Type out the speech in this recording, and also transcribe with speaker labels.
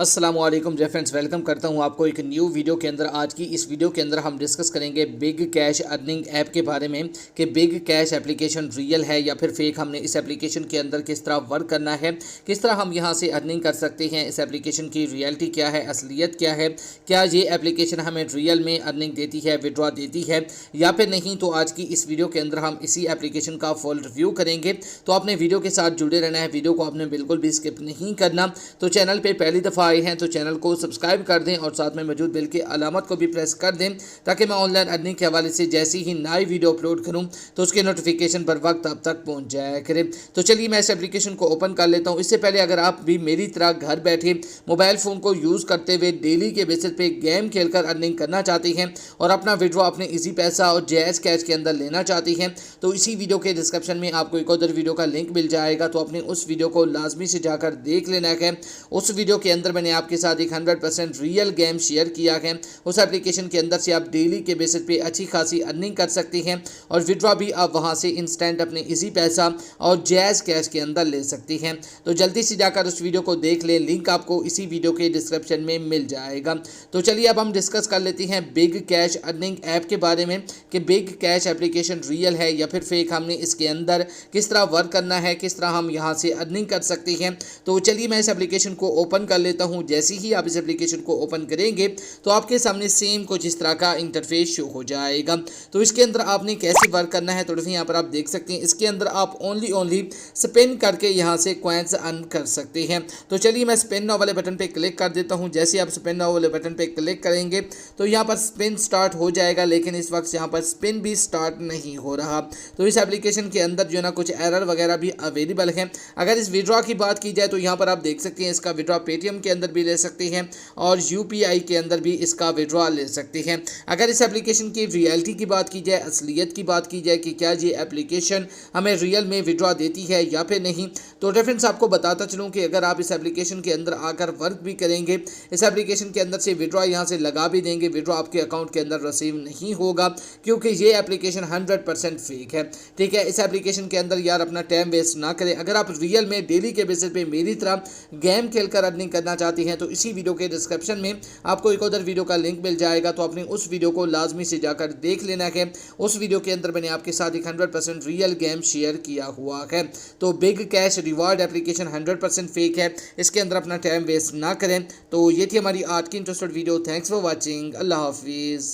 Speaker 1: अस्सलामुअलैकुम जय friends, welcome करता हूं आपको एक न्यू वीडियो के अंदर। आज की इस वीडियो के अंदर हम डिस्कस करेंगे बिग कैश अर्निंग ऐप के बारे में कि बिग कैश एप्लीकेशन रियल है या फिर फेक। हमने इस एप्लीकेशन के अंदर किस तरह वर्क करना है, किस तरह हम यहां से अर्निंग कर सकते हैं, इस एप्लीकेशन की रियलिटी क्या है, असलियत क्या है, क्या ये एप्लीकेशन हमें रियल में अर्निंग देती है, विड्रॉ देती है या फिर नहीं। तो आज की इस वीडियो के अंदर हम इसी एप्लीकेशन का फुल रिव्यू करेंगे। तो आपने वीडियो के साथ जुड़े रहना है, वीडियो को आपने बिल्कुल भी स्किप नहीं करना। तो चैनल पर पहली दफ़ा आए हैं तो चैनल को सब्सक्राइब कर दें और साथ में मौजूद बेल की अलामत को भी प्रेस कर दें ताकि मैं ऑनलाइन अर्निंग के हवाले से जैसी ही नई वीडियो अपलोड करूं तो उसके नोटिफिकेशन पर वक्त अब तक पहुंच जाया करे। तो चलिए मैं इस एप्लीकेशन को ओपन कर लेता हूं। इससे पहले अगर आप भी मेरी तरह घर बैठे मोबाइल फ़ोन को यूज़ करते हुए डेली के बेसिस पे गेम खेलकर अर्निंग करना चाहते हैं और अपना विड्रॉ अपने इजी पैसा और जैज़ कैश के अंदर लेना चाहती हैं, तो इसी वीडियो के डिस्क्रिप्शन में आपको एक और वीडियो का लिंक मिल जाएगा। तो अपने उस वीडियो को लाजमी से जाकर देख लेना है। उस वीडियो के अंदर मैंने आपके साथ एक 100% रियल गेम शेयर किया है। उस एप्लीकेशन के अंदर से आप डेली के बेसिस पे अच्छी खासी अर्निंग कर सकते हैं और विड्रॉ भी आप वहां से इंस्टेंट अपने इजी पैसा और जैज कैश के अंदर ले सकते हैं। तो जल्दी से जाकर उस वीडियो को देख लें, लिंक आपको इसी वीडियो के डिस्क्रिप्शन में मिल जाएगा। तो चलिए अब हम डिस्कस कर लेते हैं बिग कैश अर्निंग ऐप के बारे में कि बिग कैश एप्लीकेशन रियल है या फिर फेक, हमने इसके अंदर किस तरह वर्क करना है, किस तरह हम यहाँ से अर्निंग कर सकते हैं। तो चलिए मैं इस एप्लीकेशन को ओपन कर लेता हूँ। जैसे ही आप इस एप्लीकेशन को ओपन करेंगे तो आपके सामने सेम कुछ इस तरह का इंटरफेस शो हो जाएगा। तो इसके अंदर आपने कैसे वर्क करना है, थोड़ा सा यहाँ पर आप देख सकते हैं। इसके अंदर आप ओनली स्पिन करके यहाँ से कॉइन्स अर्न कर सकते हैं। तो चलिए मैं स्पिन नाउ वाले बटन पे क्लिक कर देता हूँ। जैसे आप स्पिन नाउ वाले बटन पे क्लिक करेंगे तो यहाँ पर स्पिन स्टार्ट हो जाएगा, लेकिन इस वक्त यहाँ पर स्पिन भी स्टार्ट नहीं हो रहा। तो इस एप्लीकेशन के अंदर जो है ना कुछ एरर वगैरह भी अवेलेबल है। अगर इस विड्रॉ की बात की जाए तो यहाँ पर आप देख सकते हैं इसका विड्रॉ पेटीएम के अंदर भी ले सकते हैं और यूपीआई के अंदर भी इसका विड्रॉ ले सकते हैं। अगर इस एप्लीकेशन की रियलिटी की बात की जाए, असलियत की बात की जाए कि क्या ये एप्लीकेशन हमें रियल में विड्रॉ देती है या फिर नहीं, तो रेफरेंस आपको बताता चलूँ कि अगर आप इस एप्लीकेशन के अंदर आकर वर्क भी करेंगे, इस एप्लीकेशन के अंदर से विड्रॉ यहाँ से लगा भी देंगे, विड्रॉ आपके अकाउंट के अंदर रिसीव नहीं होगा क्योंकि ये एप्लीकेशन 100% फेक है। ठीक है, इस एप्लीकेशन के अंदर यार अपना टाइम वेस्ट ना करें। अगर आप रियल में डेली के बेसिस पे मेरी तरह गेम खेलकर अर्निंग करना चाहती हैं तो इसी वीडियो के डिस्क्रिप्शन में आपको एक और वीडियो का लिंक मिल जाएगा। तो आपने उस वीडियो को लाजमी से जाकर देख लेना है। उस वीडियो के अंदर मैंने आपके साथ एक 100% रियल गेम शेयर किया हुआ है। तो big cash reward application 100% fake है, इसके अंदर अपना टाइम वेस्ट ना करें। तो ये थी हमारी आज की interested video. Thanks for watching. Allah हाफिज़।